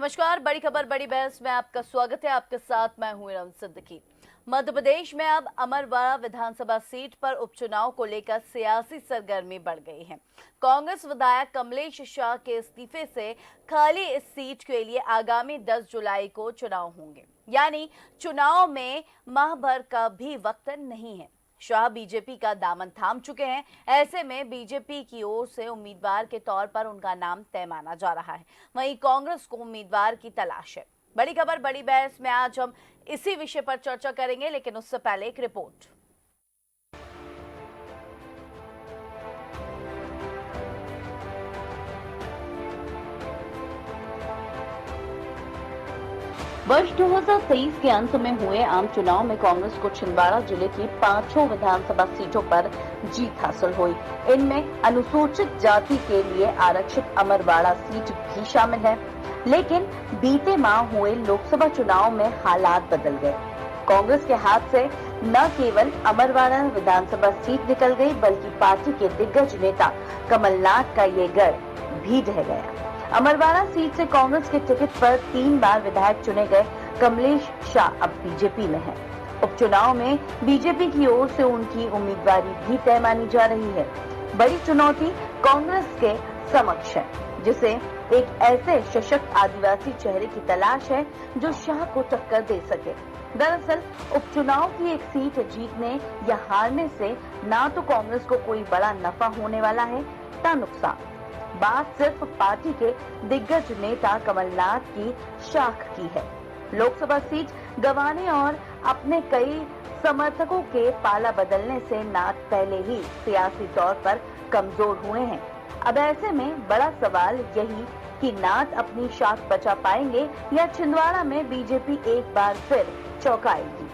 नमस्कार। बड़ी खबर बड़ी बहस में आपका स्वागत है। आपके साथ मैं हूं इरम सिद्दीकी। मध्य प्रदेश में अब अमरवाड़ा विधानसभा सीट पर उपचुनाव को लेकर सियासी सरगर्मी बढ़ गई है। कांग्रेस विधायक कमलेश शाह के इस्तीफे से खाली इस सीट के लिए आगामी 10 जुलाई को चुनाव होंगे, यानी चुनाव में माह भर का भी वक्त नहीं है। शाह बीजेपी का दामन थाम चुके हैं। ऐसे में बीजेपी की ओर से उम्मीदवार के तौर पर उनका नाम तय माना जा रहा है। वहीं कांग्रेस को उम्मीदवार की तलाश है। बड़ी खबर बड़ी बहस में आज हम इसी विषय पर चर्चा करेंगे, लेकिन उससे पहले एक रिपोर्ट। वर्ष 2023 के अंत में हुए आम चुनाव में कांग्रेस को छिंदवाड़ा जिले की 5 विधानसभा सीटों पर जीत हासिल हुई। इनमें अनुसूचित जाति के लिए आरक्षित अमरवाड़ा सीट भी शामिल है। लेकिन बीते माह हुए लोकसभा चुनाव में हालात बदल गए। कांग्रेस के हाथ से न केवल अमरवाड़ा विधानसभा सीट निकल गई, बल्कि पार्टी के दिग्गज नेता कमलनाथ का ये गढ़ भी ढह गया। अमरवाड़ा सीट से कांग्रेस के टिकट पर 3 बार विधायक चुने गए कमलेश शाह अब बीजेपी में हैं। उपचुनाव में बीजेपी की ओर से उनकी उम्मीदवारी भी तय मानी जा रही है। बड़ी चुनौती कांग्रेस के समक्ष है, जिसे एक ऐसे सशक्त आदिवासी चेहरे की तलाश है जो शाह को टक्कर दे सके। दरअसल उपचुनाव की एक सीट जीतने या हारने से ना तो कांग्रेस को कोई बड़ा नफा होने वाला है, ना नुकसान। बात सिर्फ पार्टी के दिग्गज नेता कमलनाथ की शाख की है। लोकसभा सीट गंवाने और अपने कई समर्थकों के पाला बदलने से नाथ पहले ही सियासी तौर पर कमजोर हुए हैं। अब ऐसे में बड़ा सवाल यही कि नाथ अपनी शाख बचा पाएंगे या छिंदवाड़ा में बीजेपी एक बार फिर चौंकाएगी।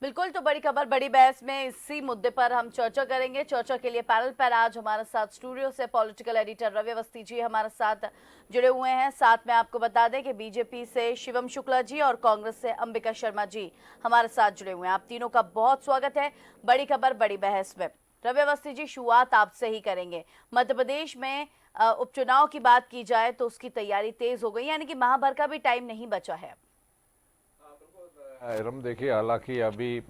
बिल्कुल, तो बड़ी खबर बड़ी बहस में इसी मुद्दे पर हम चर्चा करेंगे। चर्चा के लिए पैनल पर आज हमारे साथ स्टूडियो से पॉलिटिकल एडिटर रवि अवस्थी जी हमारे साथ जुड़े हुए हैं। साथ में आपको बता दें कि बीजेपी से शिवम शुक्ला जी और कांग्रेस से अंबिका शर्मा जी हमारे साथ जुड़े हुए हैं। आप तीनों का बहुत स्वागत है बड़ी खबर बड़ी बहस में। रवि अवस्थी जी, शुरुआत आपसे ही करेंगे। मध्य प्रदेश में उपचुनाव की बात की जाए तो उसकी तैयारी तेज हो गई, यानी कि माह भर का भी टाइम नहीं बचा है। इरम, देखिए, हालांकि अभी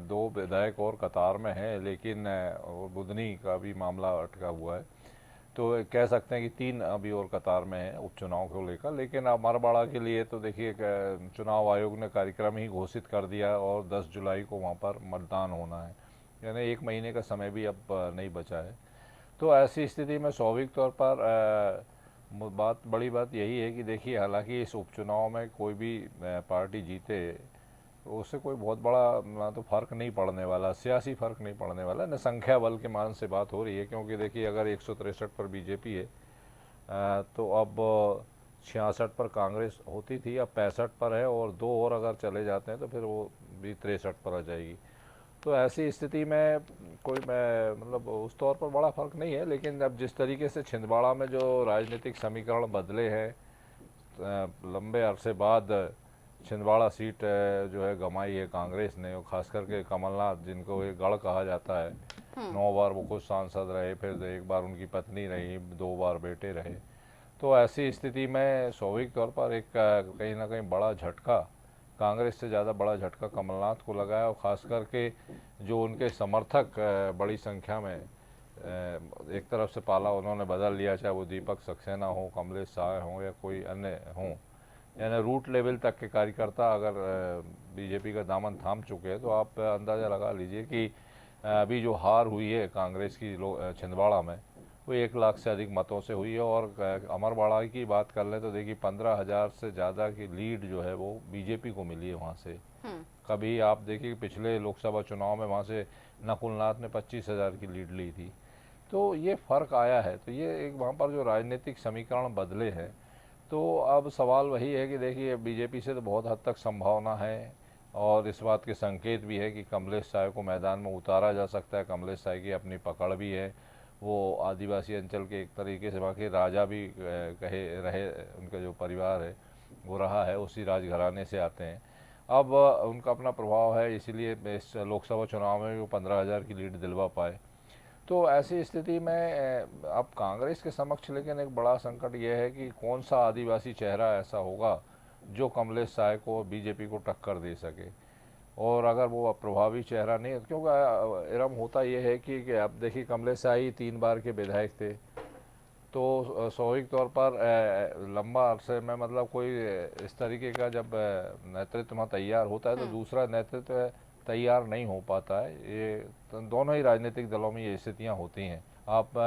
2 विधायक और कतार में हैं, लेकिन और बुधनी का भी मामला अटका हुआ है, तो कह सकते हैं कि 3 अभी और कतार में हैं उपचुनाव को लेकर। लेकिन अमरवाड़ा के लिए तो देखिए, चुनाव आयोग ने कार्यक्रम ही घोषित कर दिया और 10 जुलाई को वहाँ पर मतदान होना है, यानी 1 महीने का समय भी अब नहीं बचा है। तो ऐसी स्थिति में स्वाभाविक तौर पर बड़ी बात यही है कि देखिए, हालांकि इस उपचुनाव में कोई भी पार्टी जीते तो उससे कोई बहुत बड़ा ना तो फ़र्क नहीं पड़ने वाला, सियासी फ़र्क नहीं पड़ने वाला, न संख्या बल के मान से बात हो रही है। क्योंकि देखिए, अगर 163 पर बीजेपी है तो अब 66 पर कांग्रेस होती थी, अब 65 पर है, और 2 और अगर चले जाते हैं तो फिर वो भी 63 पर आ जाएगी। तो ऐसी स्थिति में कोई मतलब उस तौर पर बड़ा फ़र्क नहीं है। लेकिन अब जिस तरीके से छिंदवाड़ा में जो राजनीतिक समीकरण बदले हैं, लंबे अरसे बाद छिंदवाड़ा सीट जो है गंवाई है कांग्रेस ने, और खास करके कमलनाथ, जिनको एक गढ़ कहा जाता है, 9 बार वो खुद सांसद रहे, फिर 1 बार उनकी पत्नी रही, 2 बार बेटे रहे। तो ऐसी स्थिति में स्वाभाविक तौर पर एक कहीं ना कहीं बड़ा झटका, कांग्रेस से ज़्यादा बड़ा झटका कमलनाथ को लगा है। और ख़ास करके जो उनके समर्थक बड़ी संख्या में एक तरफ से पाला उन्होंने बदल लिया, चाहे वो दीपक सक्सेना हो, कमलेश शाह हों, या कोई अन्य हों, यानी रूट लेवल तक के कार्यकर्ता अगर बीजेपी का दामन थाम चुके हैं, तो आप अंदाज़ा लगा लीजिए कि अभी जो हार हुई है कांग्रेस की छिंदवाड़ा में, वो 1 लाख से अधिक मतों से हुई है। और अमरवाड़ा की बात कर लें तो देखिए, 15,000 से ज़्यादा की लीड जो है वो बीजेपी को मिली है वहाँ से। कभी आप देखिए, पिछले लोकसभा चुनाव में वहाँ से नकुलनाथ ने 25,000 की लीड ली थी। तो ये फ़र्क आया है। तो ये एक वहाँ पर जो राजनीतिक समीकरण बदले हैं, तो अब सवाल वही है कि देखिए, बीजेपी से तो बहुत हद तक संभावना है, और इस बात के संकेत भी है कि कमलेश शाह को मैदान में उतारा जा सकता है। कमलेश शाह की अपनी पकड़ भी है, वो आदिवासी अंचल के एक तरीके से वहाँ के राजा भी कहे रहे, उनका जो परिवार है वो रहा है, उसी राजघराने से आते हैं। अब उनका अपना प्रभाव है, इसीलिए इस लोकसभा चुनाव में वो 15,000 की लीड दिलवा पाए। तो ऐसी स्थिति में अब कांग्रेस के समक्ष लेकिन एक बड़ा संकट ये है कि कौन सा आदिवासी चेहरा ऐसा होगा जो कमलेश साय को, बीजेपी को टक्कर दे सके। और अगर वो प्रभावी चेहरा नहीं है, क्योंकि इरम होता ये है कि अब देखिए कमलेश साय 3 बार के विधायक थे, तो स्वाभाविक तौर पर लंबा अरसे में मतलब कोई इस तरीके का जब नेतृत्व वहाँ तैयार होता है तो दूसरा नेतृत्व तैयार नहीं हो पाता है। ये तो दोनों ही राजनीतिक दलों में ये स्थितियाँ होती हैं। आप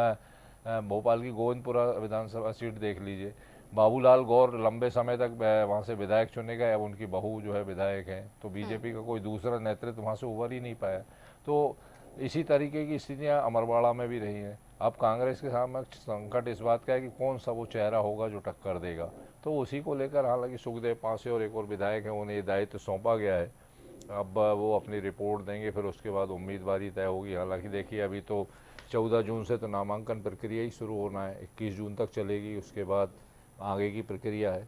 भोपाल की गोविंदपुरा विधानसभा सीट देख लीजिए, बाबूलाल गौर लंबे समय तक वहाँ से विधायक चुने गए, अब उनकी बहू जो है विधायक हैं, तो बीजेपी का कोई दूसरा नेतृत्व वहाँ से उभर ही नहीं पाया। तो इसी तरीके की स्थितियाँ अमरवाड़ा में भी रही हैं। अब कांग्रेस के सामने संकट इस बात का है कि कौन सा वो चेहरा होगा जो टक्कर देगा। तो उसी को लेकर हालांकि सुखदेव पांसे और एक और विधायक हैं, उन्हें ये दायित्व सौंपा गया है। अब वो अपनी रिपोर्ट देंगे, फिर उसके बाद उम्मीदवारी तय होगी। हालांकि देखिए अभी तो 14 जून से तो नामांकन प्रक्रिया ही शुरू होना है, 21 जून तक चलेगी, उसके बाद आगे की प्रक्रिया है।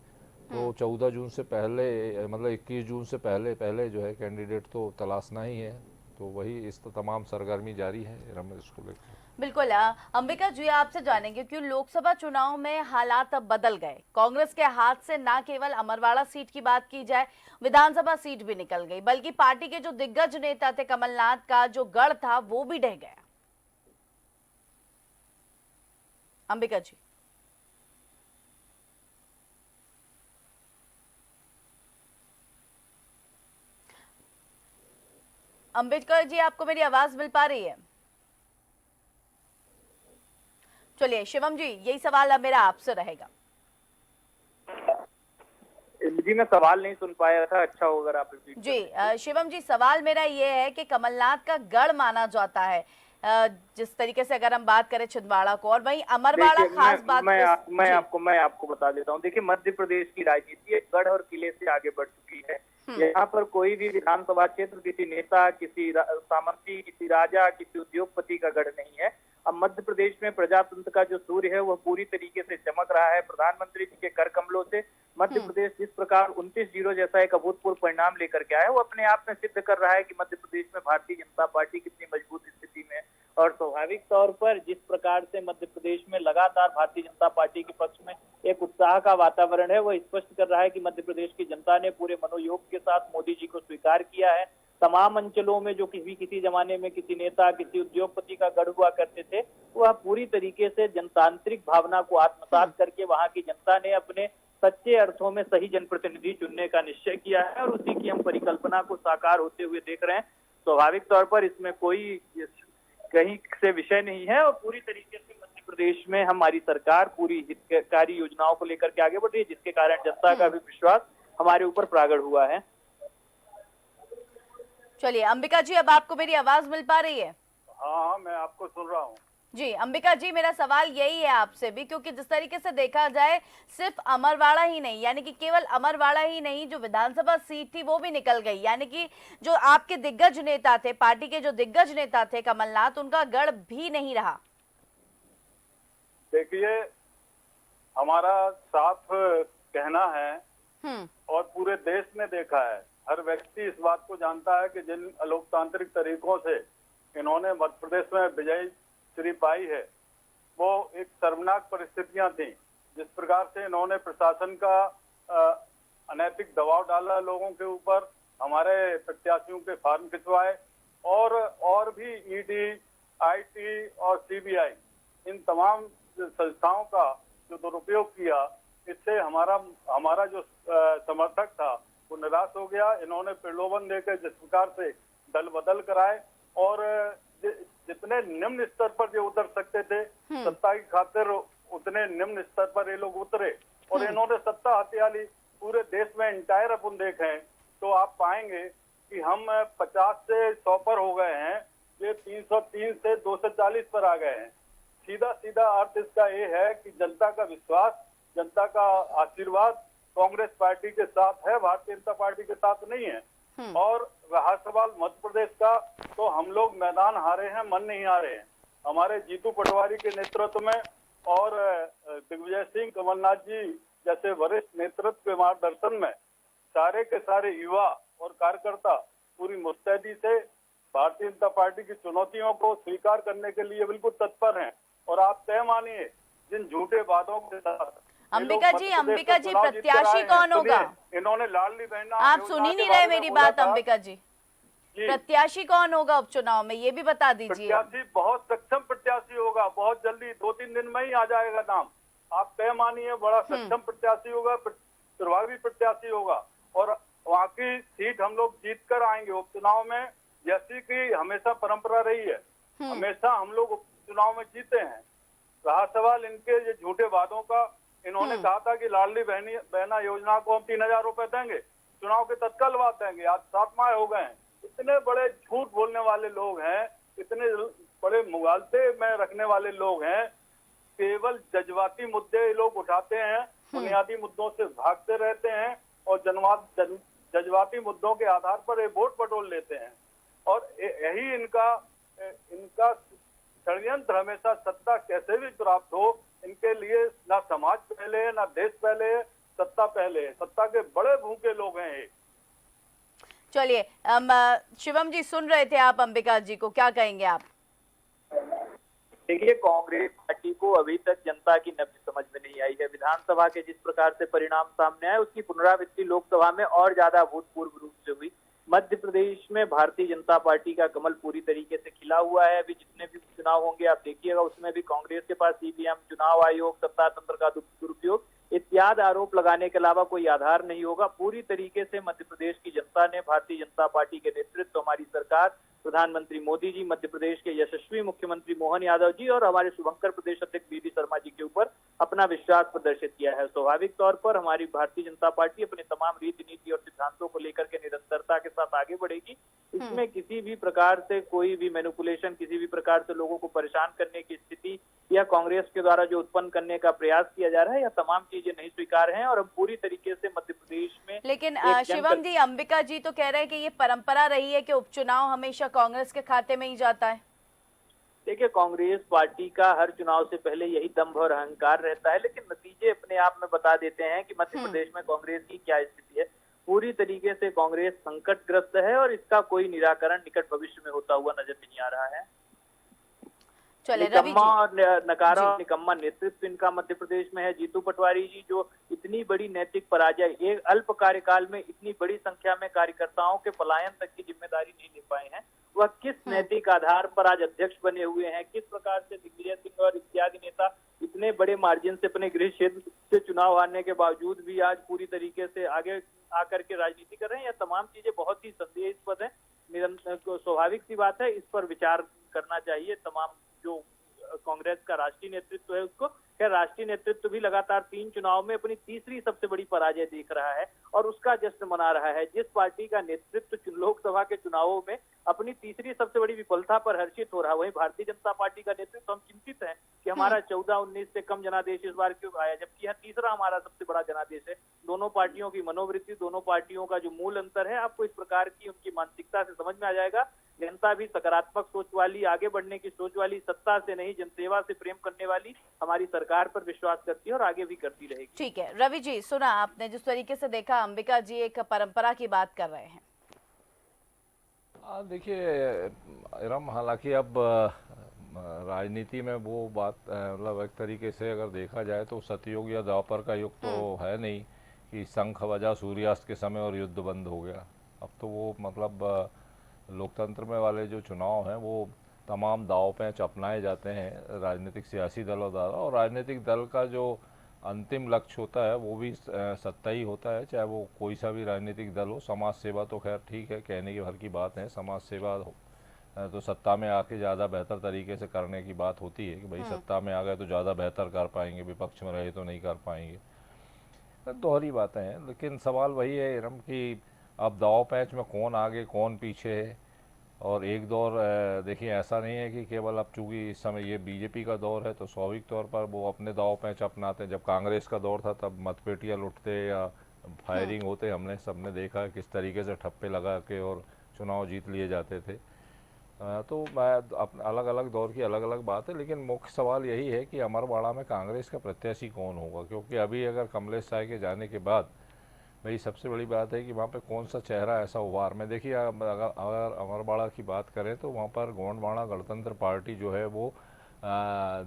तो 14 जून से पहले मतलब 21 जून से पहले पहले जो है कैंडिडेट तो तलाशना ही है। तो वही इस तो तमाम सरगर्मी जारी है रमेश को लेकर। बिल्कुल। अंबिका जी, आपसे जानेंगे कि लोकसभा चुनाव में हालात अब बदल गए। कांग्रेस के हाथ से न केवल अमरवाड़ा सीट की बात की जाए, विधानसभा सीट भी निकल गई, बल्कि पार्टी के जो दिग्गज नेता थे, कमलनाथ का जो गढ़ था वो भी ढह गया। अंबिका जी। अंबेडकर जी, आपको मेरी आवाज मिल पा रही है? चलिए शिवम जी, यही सवाल अब मेरा आपसे रहेगा। जी मैं सवाल नहीं सुन पाया था, अच्छा होगा अगर आप रिपीट जी शिवम जी, सवाल मेरा ये है कि कमलनाथ का गढ़ माना जाता है जिस तरीके से अगर हम बात करें छिंदवाड़ा को, और वहीं अमरवाड़ा खास बात मैं आपको बता देता हूँ। देखिए मध्य प्रदेश की राजनीति एक गढ़ और किले से आगे बढ़ चुकी है। यहाँ पर कोई भी विधानसभा क्षेत्र किसी नेता, किसी सामंती, किसी राजा, किसी उद्योगपति का गढ़ नहीं है। अब मध्य प्रदेश में प्रजातंत्र का जो सूर्य है वह पूरी तरीके से चमक रहा है। प्रधानमंत्री जी के कर कमलों से मध्य प्रदेश जिस प्रकार 29-0 जैसा एक अभूतपूर्व परिणाम लेकर के आया है, वो अपने आप में सिद्ध कर रहा है कि मध्य प्रदेश में भारतीय जनता पार्टी कितनी मजबूत स्थिति में है। और स्वाभाविक तौर पर जिस प्रकार से मध्य प्रदेश में लगातार भारतीय जनता पार्टी के पक्ष में एक उत्साह का वातावरण है, वह स्पष्ट कर रहा है कि मध्य प्रदेश की जनता ने पूरे मनोयोग के साथ मोदी जी को स्वीकार किया है। तमाम अंचलों में जो किसी जमाने में किसी नेता, किसी उद्योगपति का गढ़ हुआ करते थे, वह पूरी तरीके से जनतांत्रिक भावना को आत्मसात करके वहां की जनता ने अपने सच्चे अर्थों में सही जनप्रतिनिधि चुनने का निश्चय किया है और उसी की हम परिकल्पना को साकार होते हुए देख रहे हैं। स्वाभाविक तौर पर इसमें कोई कहीं से विषय नहीं है और पूरी तरीके से मध्य प्रदेश में हमारी सरकार पूरी हितकारी योजनाओं को लेकर के आगे बढ़ रही है, जिसके कारण जनता का भी विश्वास हमारे ऊपर प्रगाढ़ हुआ है। चलिए अंबिका जी, अब आपको मेरी आवाज मिल पा रही है? हाँ, मैं आपको सुन रहा हूँ। जी अंबिका जी, मेरा सवाल यही है आपसे भी, क्योंकि जिस तरीके से देखा जाए सिर्फ अमरवाड़ा ही नहीं, यानी कि केवल अमरवाड़ा ही नहीं, जो विधानसभा सीट थी वो भी निकल गई, यानी कि जो आपके दिग्गज नेता थे, पार्टी के जो दिग्गज नेता थे कमलनाथ, उनका गढ़ भी नहीं रहा। देखिए हमारा साफ कहना है और पूरे देश ने देखा है, हर व्यक्ति इस बात को जानता है कि जिन लोकतांत्रिक तरीकों से इन्होंने मध्य प्रदेश में विजय श्री पाई है, वो एक शर्मनाक परिस्थितियां थी। जिस प्रकार से इन्होंने प्रशासन का अनैतिक दबाव डाला लोगों के ऊपर, हमारे प्रत्याशियों के फॉर्म खिंचवाए और भी ईडी, आईटी और सीबीआई इन तमाम संस्थाओं का जो दुरुपयोग किया, इससे हमारा जो समर्थक था वो निराश हो गया। इन्होंने प्रलोभन देकर जिस प्रकार से दल बदल कराए और जितने निम्न स्तर पर जो उतर सकते थे सत्ता की खातिर, उतने निम्न स्तर पर ये लोग उतरे और इन्होंने सत्ता हथियाली। पूरे देश में इंटायर अपन देखें तो आप पाएंगे कि हम 50 से 100 पर हो गए हैं, ये 303 से 240 पर आ गए हैं। सीधा अर्थ इसका ये है कि जनता का विश्वास, जनता का आशीर्वाद कांग्रेस पार्टी के साथ है, भारतीय जनता पार्टी के साथ नहीं है। और रहा सवाल मध्य प्रदेश का, तो हम लोग मैदान हारे हैं, मन नहीं हारे हैं। हमारे जीतू पटवारी के नेतृत्व में और दिग्विजय सिंह, कमलनाथ जी जैसे वरिष्ठ नेतृत्व के मार्गदर्शन में सारे के सारे युवा और कार्यकर्ता पूरी मुस्तैदी से भारतीय जनता पार्टी की चुनौतियों को स्वीकार करने के लिए बिल्कुल तत्पर हैं। और आप तय मानिए, जिन झूठे वादों के साथ अंबिका जी प्रत्याशी कौन होगा? इन्होंने लाडली बहन, आप सुन ही नहीं रहे मेरी बात अंबिका जी। प्रत्याशी कौन होगा उपचुनाव में, ये भी बता दीजिए। प्रत्याशी बहुत सक्षम प्रत्याशी होगा, बहुत जल्दी 2-3 दिन में ही आ जाएगा नाम। आप तय मानिए, बड़ा सक्षम प्रत्याशी होगा, प्रभावी प्रत्याशी होगा और वहाँ की सीट हम लोग जीत कर आएंगे उपचुनाव में, जैसी कि हमेशा परंपरा रही है। हमेशा हम लोग उपचुनाव में जीते हैं। रहा सवाल इनके ये झूठे वादों का, इन्होंने कहा था कि लाडली बहना योजना को हम 3,000 रुपए देंगे, चुनाव के तत्काल बाद देंगे। आज 7 माह हो गए हैं। इतने बड़े झूठ बोलने वाले लोग हैं, इतने बड़े मुगालते में रखने वाले लोग हैं। केवल जज्बाती मुद्दे लोग उठाते हैं, बुनियादी मुद्दों से भागते रहते हैं और जज्बाती मुद्दों के आधार पर ये वोट बटोर लेते हैं। और यही इनका षड्यंत्र हमेशा सत्ता कैसे भी प्राप्त हो, इनके लिए ना समाज पहले है, ना देश पहले है, सत्ता पहले है। सत्ता के बड़े भूखे लोग हैं ये। चलिए शिवम जी, सुन रहे थे आप अंबिका जी को, क्या कहेंगे आप? देखिए, कांग्रेस पार्टी को अभी तक जनता की नब्ज समझ में नहीं आई है। विधानसभा के जिस प्रकार से परिणाम सामने आए, उसकी पुनरावृत्ति लोकसभा में और ज्यादा अभूतपूर्व रूप से हुई। मध्य प्रदेश में भारतीय जनता पार्टी का कमल पूरी तरीके से खिला हुआ है। अभी जितने भी चुनाव होंगे आप देखिएगा, उसमें भी कांग्रेस के पास ईवीएम, चुनाव आयोग, सत्ता तंत्र का दुरुपयोग इत्यादि आरोप लगाने के अलावा कोई आधार नहीं होगा। पूरी तरीके से मध्य प्रदेश की जनता ने भारतीय जनता पार्टी के नेतृत्व, हमारी सरकार, प्रधानमंत्री मोदी जी, मध्य प्रदेश के यशस्वी मुख्यमंत्री मोहन यादव जी और हमारे शुभंकर प्रदेश अध्यक्ष वीडी शर्मा जी के ऊपर अपना विश्वास प्रदर्शित किया है। स्वाभाविक तौर पर हमारी भारतीय जनता पार्टी अपने तमाम रीति नीति और सिद्धांतों को लेकर के निरंतरता के साथ आगे बढ़ेगी। इसमें किसी भी प्रकार से कोई भी मैनिपुलेशन, किसी भी प्रकार से लोगों को परेशान करने की स्थिति या कांग्रेस के द्वारा जो उत्पन्न करने का प्रयास किया जा रहा है, यह तमाम चीजें नहीं स्वीकार हैं। और हम पूरी तरीके से मध्य प्रदेश में, लेकिन शिवम जी, अंबिका जी तो कह रहे हैं कि ये परंपरा रही है कि उपचुनाव हमेशा कांग्रेस के खाते में ही जाता है। देखिए, कांग्रेस पार्टी का हर चुनाव से पहले यही दंभ और अहंकार रहता है, लेकिन नतीजे अपने आप में बता देते हैं कि मध्य प्रदेश में कांग्रेस की क्या स्थिति है। पूरी तरीके से कांग्रेस संकटग्रस्त है और इसका कोई निराकरण निकट भविष्य में होता हुआ नजर नहीं आ रहा है। निकम्मा और नकारा और निकम्मा नेतृत्व इनका मध्य प्रदेश में है। जीतू पटवारी जी, जो इतनी बड़ी नैतिक पराजय, एक अल्प कार्यकाल में इतनी बड़ी संख्या में कार्यकर्ताओं के पलायन तक की जिम्मेदारी नहीं ले पाए हैं, वह किस नैतिक आधार पर आज अध्यक्ष बने हुए हैं? किस प्रकार से दिग्विजय सिंह और इत्यादि नेता इतने बड़े मार्जिन से अपने गृह क्षेत्र से चुनाव हारने के बावजूद भी आज पूरी तरीके से आगे आकर के राजनीति कर रहे हैं? यह तमाम चीजें बहुत ही संदेहास्पद है। स्वाभाविक सी बात है, इस पर विचार करना चाहिए तमाम जो कांग्रेस का राष्ट्रीय नेतृत्व है उसको। क्या राष्ट्रीय नेतृत्व भी लगातार 3 चुनाव में अपनी तीसरी सबसे बड़ी पराजय देख रहा है और उसका जश्न मना रहा है। जिस पार्टी का नेतृत्व लोकसभा के चुनावों में अपनी तीसरी सबसे बड़ी विफलता पर हर्षित हो रहा है, वहीं भारतीय जनता पार्टी का नेतृत्व हम चिंतित हैं कि हमारा 14-19 से कम जनादेश इस बार क्यों आया, जबकि यह तीसरा हमारा सबसे बड़ा जनादेश है। दोनों पार्टियों की मनोवृत्ति, दोनों पार्टियों का जो मूल अंतर है, आपको इस प्रकार की उनकी मानसिकता से समझ में आ जाएगा। जनता भी सकारात्मक सोच वाली, आगे बढ़ने की सोच वाली, सत्ता से नहीं जनसेवा से प्रेम करने वाली हमारी सरकार पर विश्वास करती है और आगे भी करती रहेगी। ठीक है रवि जी, सुना आपने जिस तरीके से देखा, अंबिका जी एक परंपरा की बात कर रहे हैं। देखिए इरम, हालांकि अब राजनीति में वो बात मतलब एक तरीके से अगर देखा जाए तो सतयुग या द्वापर का युग तो है नहीं कि शंख बजा सूर्यास्त के समय और युद्ध बंद हो गया। अब तो वो मतलब लोकतंत्र में वाले जो चुनाव हैं वो तमाम दाव पेंच अपनाए जाते हैं राजनीतिक सियासी दलों द्वारा, और राजनीतिक दल का जो अंतिम लक्ष्य होता है वो भी सत्ता ही होता है, चाहे वो कोई सा भी राजनीतिक दल हो। समाज सेवा तो खैर ठीक है, कहने की भर की बात है, समाज सेवा तो सत्ता में आके ज़्यादा बेहतर तरीके से करने की बात होती है कि भाई सत्ता में आ गए तो ज़्यादा बेहतर कर पाएंगे, विपक्ष में रहे तो नहीं कर पाएंगे। दोहरी बातें हैं, लेकिन सवाल वही है इरम कि अब दाव पैंच में कौन आगे कौन पीछे है। और एक दौर देखिए ऐसा नहीं है कि केवल अब चूँकि इस समय ये बीजेपी का दौर है तो स्वाभाविक तौर पर वो अपने दाव पैंच अपनाते हैं। जब कांग्रेस का दौर था तब मतपेटियाँ लुटते या फायरिंग होते, हमने सबने देखा किस तरीके से ठप्पे लगा के और चुनाव जीत लिए जाते थे। तो मैं अलग अलग दौर की अलग अलग बात है, लेकिन मुख्य सवाल यही है कि अमरवाड़ा में कांग्रेस का प्रत्याशी कौन होगा, क्योंकि अभी अगर कमलेश साय के जाने के बाद भाई सबसे बड़ी बात है कि वहाँ पे कौन सा चेहरा ऐसा उभार में देखिए, अगर अमरवाड़ा की बात करें तो वहाँ पर गोंडवाना गणतंत्र पार्टी जो है वो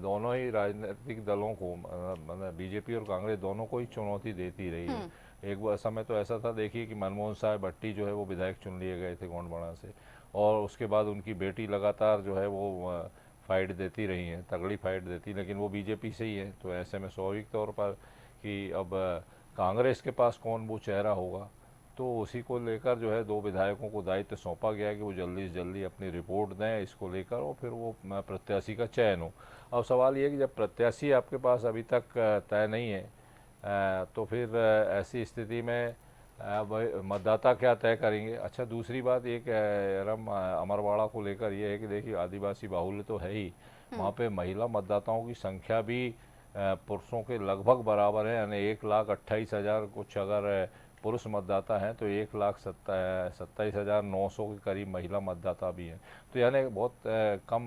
दोनों ही राजनीतिक दलों को, मतलब बीजेपी और कांग्रेस दोनों को ही चुनौती देती रही है। एक बार समय तो ऐसा था, देखिए कि मनमोहन साहब भट्टी जो है वो विधायक चुन लिए गए थे गोंडवाना से, और उसके बाद उनकी बेटी लगातार जो है वो फाइट देती रही हैं, तगड़ी फाइट देती, लेकिन वो बीजेपी से ही है। तो ऐसे में स्वाभाविक तौर पर कि अब कांग्रेस के पास कौन वो चेहरा होगा, तो उसी को लेकर जो है 2 विधायकोों को दायित्व सौंपा गया कि वो जल्दी से जल्दी अपनी रिपोर्ट दें इसको लेकर, और फिर वो प्रत्याशी का चयन हो। अब सवाल ये है कि जब प्रत्याशी आपके पास अभी तक तय नहीं है, तो फिर ऐसी स्थिति में मतदाता क्या तय करेंगे। अच्छा, दूसरी बात एक अमरवाड़ा को लेकर ये है कि देखिए आदिवासी बाहुल्य तो है ही, वहाँ पे महिला मतदाताओं की संख्या भी पुरुषों के लगभग बराबर है, यानी 1,28,000 कुछ अगर पुरुष मतदाता हैं तो 1,27,900 के करीब महिला मतदाता भी हैं। तो यानी बहुत कम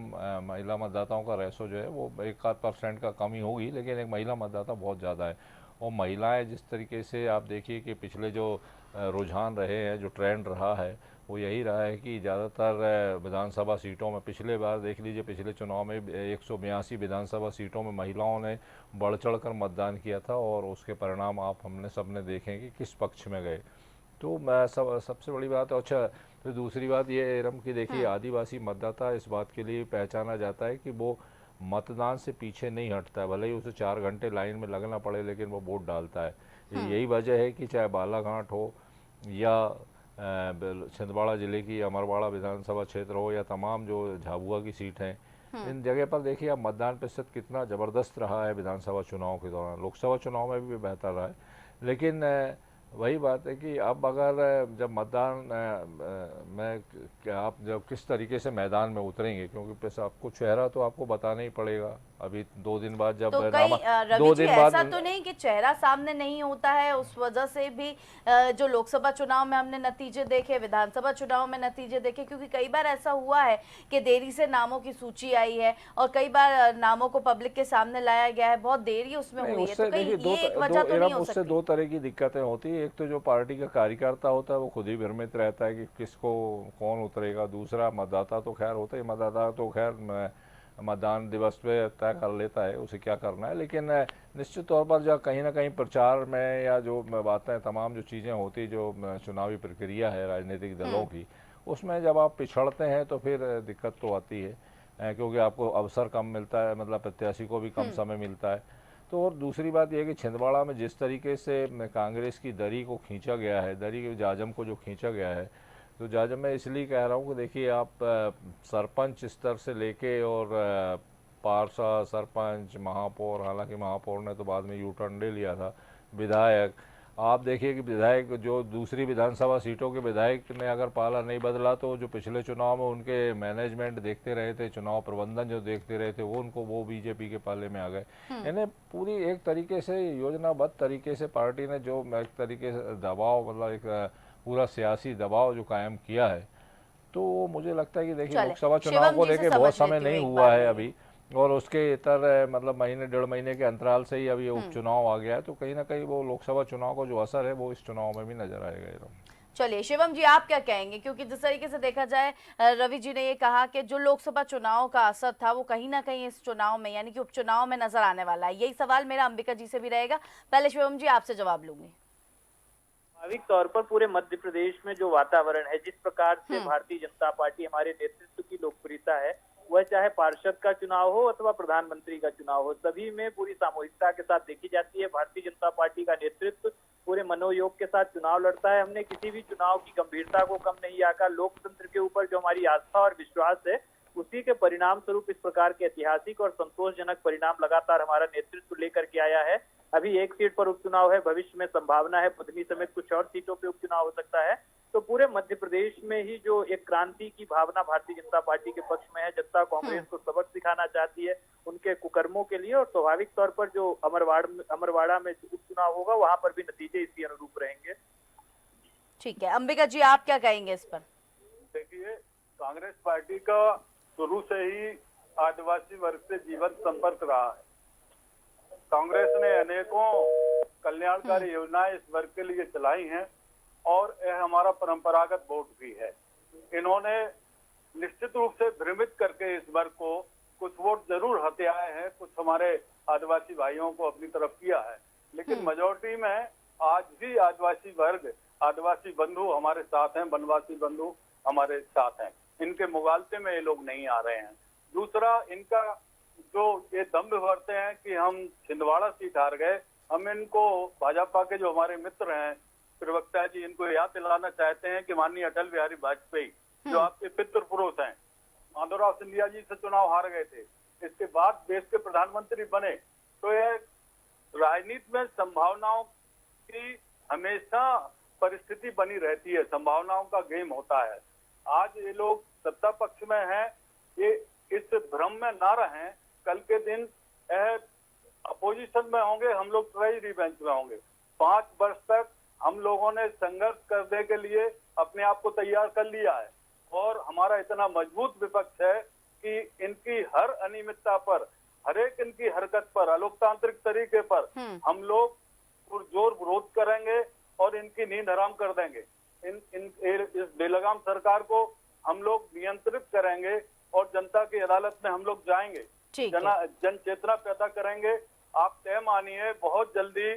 महिला मतदाताओं का रेशो जो है वो 1% का कम ही होगी, लेकिन एक महिला मतदाता बहुत ज़्यादा है। और महिलाएं जिस तरीके से आप देखिए कि पिछले जो रुझान रहे हैं, जो ट्रेंड रहा है वो यही रहा है कि ज़्यादातर विधानसभा सीटों में, पिछले बार देख लीजिए पिछले चुनाव में 182 विधानसभा सीटों में महिलाओं ने बढ़ चढ़ कर मतदान किया था, और उसके परिणाम हमने सबने देखे कि किस पक्ष में गए। तो मैं सबसे बड़ी बात है। अच्छा, फिर दूसरी बात ये है एरम की, देखिए आदिवासी मतदाता इस बात के लिए पहचाना जाता है कि वो मतदान से पीछे नहीं हटता है, भले ही उसे 4 घंटे लाइन में लगना पड़े, लेकिन वो वोट डालता है। यही वजह है कि चाहे बालाघाट हो या छिंदवाड़ा जिले की अमरवाड़ा विधानसभा क्षेत्र हो या तमाम जो झाबुआ की सीट हैं, इन जगह पर देखिए अब मतदान प्रतिशत कितना ज़बरदस्त रहा है विधानसभा चुनाव के दौरान। लोकसभा चुनाव में भी बेहतर रहा है, लेकिन वही बात है कि अब अगर जब मतदान में आप जब किस तरीके से मैदान में उतरेंगे, क्योंकि पैसा आपको चेहरा तो आपको बताना ही पड़ेगा। अभी 2 दिन बाद जब तो कई रवि 2 जी दिन बाद ऐसा तो नहीं कि चेहरा सामने नहीं होता है, उस वजह से भी जो लोकसभा चुनाव में हमने नतीजे देखे, विधानसभा चुनाव में नतीजे देखे, क्योंकि कई बार ऐसा हुआ है कि देरी से नामों की सूची आई है और कई बार नामों को पब्लिक के सामने लाया गया है, बहुत देरी उसमें हुई है। तो कहीं ये एक वजह तो नहीं हो उससे सकती? 2 तरह की दिक्कतें होती है। एक तो जो पार्टी का कार्यकर्ता होता है वो खुद ही भ्रमित रहता है कि किसको कौन उतरेगा। दूसरा मतदाता तो खैर होता है, मतदाता तो खैर मतदान दिवस पे तय कर लेता है उसे क्या करना है, लेकिन निश्चित तौर पर जो कहीं ना कहीं प्रचार में या जो बातें तमाम जो चीज़ें होती, जो चुनावी प्रक्रिया है राजनीतिक दलों की, उसमें जब आप पिछड़ते हैं तो फिर दिक्कत तो आती है, क्योंकि आपको अवसर कम मिलता है, मतलब प्रत्याशी को भी कम समय मिलता है। तो और दूसरी बात यह है कि छिंदवाड़ा में जिस तरीके से कांग्रेस की दरी को खींचा गया है, दरी के जाजम को जो खींचा गया है, तो जाजम मैं इसलिए कह रहा हूँ कि देखिए आप सरपंच स्तर से लेके और पार्षद, सरपंच, महापौर, हालांकि महापौर ने तो बाद में यू टर्न ले लिया था, विधायक, आप देखिए कि विधायक जो दूसरी विधानसभा सीटों के विधायक ने अगर पाला नहीं बदला तो जो पिछले चुनाव में उनके मैनेजमेंट देखते रहे थे, चुनाव प्रबंधन जो देखते रहे थे, वो बीजेपी के पाले में आ गए। यानी पूरी एक तरीके से योजनाबद्ध तरीके से पार्टी ने जो एक तरीके से दबाव, मतलब एक पूरा सियासी दबाव जो कायम किया है, तो मुझे लगता है कि देखिए लोकसभा चुनाव को लेकर बहुत समय नहीं हुआ है अभी, और उसके इतर मतलब महीने 1.5 महीने के अंतराल से ही अभी उपचुनाव आ गया है, तो कहीं ना कहीं वो लोकसभा चुनाव का जो असर है वो इस चुनाव में भी नजर आएगा। चलिए शिवम जी, आप क्या कहेंगे? क्योंकि जिस तरीके से देखा जाए, रवि जी ने ये कहा कि जो लोकसभा चुनाव का असर था वो कहीं ना कहीं इस चुनाव में, यानी कि उपचुनाव में नजर आने वाला है। यही सवाल मेरा अंबिका जी से भी रहेगा। पहले शिवम जी आपसे जवाब लूंगी। स्वाभाविक तौर पर पूरे मध्य प्रदेश में जो वातावरण है, जिस प्रकार से भारतीय जनता पार्टी हमारे नेतृत्व की लोकप्रियता है, वह चाहे पार्षद का चुनाव हो अथवा प्रधानमंत्री का चुनाव हो, सभी में पूरी सामूहिकता के साथ देखी जाती है। भारतीय जनता पार्टी का नेतृत्व पूरे मनोयोग के साथ चुनाव लड़ता है। हमने किसी भी चुनाव की गंभीरता को कम नहीं आंका। लोकतंत्र के ऊपर जो हमारी आस्था और विश्वास है, उसी के परिणाम स्वरूप इस प्रकार के ऐतिहासिक और संतोषजनक परिणाम लगातार हमारा नेतृत्व लेकर के आया है। अभी 1 सीट पर उपचुनाव है, भविष्य में संभावना है बुधनी समेत कुछ और सीटों पे उपचुनाव हो सकता है। तो पूरे मध्य प्रदेश में ही जो एक क्रांति की भावना भारतीय जनता पार्टी के पक्ष में है, जनता कांग्रेस को सबक सिखाना चाहती है उनके कुकर्मों के लिए, और स्वाभाविक तौर पर जो अमरवाड़ा में उपचुनाव होगा वहां पर भी नतीजे इसी अनुरूप रहेंगे। ठीक है, अंबिका जी आप क्या कहेंगे इस पर? देखिए, कांग्रेस पार्टी का शुरू से ही आदिवासी वर्ग से जीवंत संपर्क रहा है। कांग्रेस ने अनेकों कल्याणकारी योजनाएं इस वर्ग के लिए चलाई हैं और यह हमारा परंपरागत वोट भी है। इन्होंने निश्चित रूप से भ्रमित करके इस वर्ग को कुछ वोट जरूर हत्याए हैं, कुछ हमारे आदिवासी भाइयों को अपनी तरफ किया है, लेकिन मेजोरिटी में आज भी आदिवासी वर्ग, आदिवासी बंधु हमारे साथ हैं, वनवासी बंधु हमारे साथ हैं। इनके मुगालते में ये लोग नहीं आ रहे हैं। दूसरा, इनका जो ये दम्भ भरते हैं कि हम छिंदवाड़ा सीट हार गए, हम इनको भाजपा के जो हमारे मित्र हैं प्रवक्ता जी, इनको याद दिलाना चाहते हैं कि माननीय अटल बिहारी वाजपेयी जो आपके पितृ पुरुष हैं, माधवराव सिंधिया जी से चुनाव हार गए थे, इसके बाद देश के प्रधानमंत्री बने, तो यह राजनीति में संभावनाओं की हमेशा परिस्थिति बनी रहती है, संभावनाओं का गेम होता है। आज ये लोग सत्ता पक्ष में हैं, ये इस भ्रम में ना रहें, कल के दिन अपोजिशन में होंगे, हम लोग ट्रेजरी बेंच में होंगे। 5 वर्ष तक हम लोगों ने संघर्ष करने के लिए अपने आप को तैयार कर लिया है और हमारा इतना मजबूत विपक्ष है कि इनकी हर अनियमितता पर, हर एक इनकी हरकत पर, अलोकतांत्रिक तरीके पर हम लोग पुरजोर विरोध करेंगे और इनकी नींद हराम कर देंगे। इस बेलगाम सरकार को हम लोग नियंत्रित करेंगे और जनता की अदालत में हम लोग जाएंगे, जन चेतना पैदा करेंगे। आप तय मानिए, बहुत जल्दी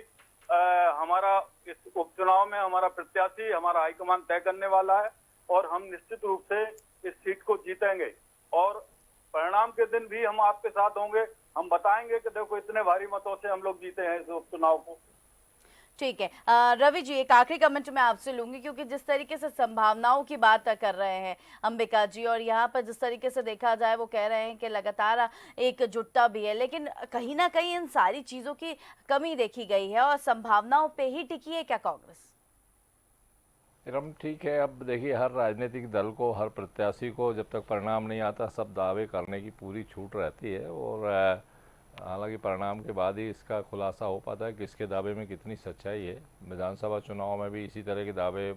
हमारा इस उपचुनाव में हमारा प्रत्याशी, हमारा हाईकमान तय करने वाला है और हम निश्चित रूप से इस सीट को जीतेंगे और परिणाम के दिन भी हम आपके साथ होंगे। हम बताएंगे कि देखो इतने भारी मतों से हम लोग जीते हैं इस उपचुनाव को। ठीक है, रवि जी एक आखिरी कमेंट मैं आपसे लूंगी, क्योंकि जिस तरीके से संभावनाओं की बात कर रहे हैं अंबिका जी, और यहाँ पर जिस तरीके से देखा जाए वो कह रहे हैं कि लगातार एकजुटता भी है, लेकिन कहीं ना कहीं इन सारी चीजों की कमी देखी गई है और संभावनाओं पे ही टिकी है क्या कांग्रेस? ठीक है, अब देखिए हर राजनीतिक दल को, हर प्रत्याशी को जब तक परिणाम नहीं आता सब दावे करने की पूरी छूट रहती है और हालांकि परिणाम के बाद ही इसका खुलासा हो पाता है कि इसके दावे में कितनी सच्चाई है। विधानसभा चुनाव में भी इसी तरह के दावे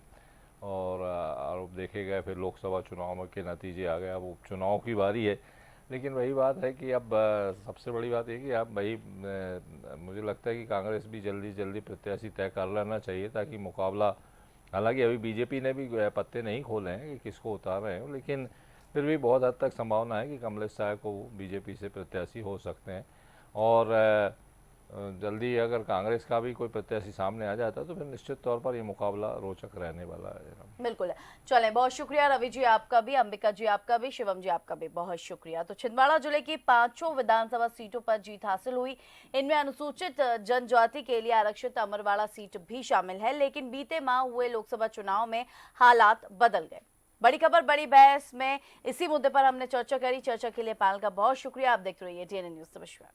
और आरोप देखे गए, फिर लोकसभा चुनाव में के नतीजे आ गए, अब उपचुनाव की बारी है। लेकिन वही बात है कि अब सबसे बड़ी बात है कि अब भाई मुझे लगता है कि कांग्रेस भी जल्दी प्रत्याशी तय कर लेना चाहिए ताकि मुकाबला, हालांकि अभी बीजेपी ने भी पत्ते नहीं खोले हैं कि किसको उतार रहे हैं, लेकिन फिर भी बहुत हद तक संभावना है कि कमलेश साय को बीजेपी से प्रत्याशी हो सकते हैं और जल्दी अगर कांग्रेस का भी कोई प्रत्याशी सामने आ जाता है तो फिर निश्चित तौर पर ये मुकाबला रोचक रहने वाला है। बिल्कुल, चलें, बहुत शुक्रिया रवि जी आपका भी, अंबिका जी आपका भी, शिवम जी आपका भी बहुत शुक्रिया। तो छिंदवाड़ा जिले की 5 विधानसभा सीटों पर जीत हासिल हुई। इनमें अनुसूचित जनजाति के लिए आरक्षित अमरवाड़ा सीट भी शामिल है, लेकिन बीते माह हुए लोकसभा चुनाव में हालात बदल गए। बड़ी खबर, बड़ी बहस में इसी मुद्दे पर हमने चर्चा करी। चर्चा के लिए पैनल का बहुत शुक्रिया। आप देखते रहिए DNN न्यूज़। नमस्कार।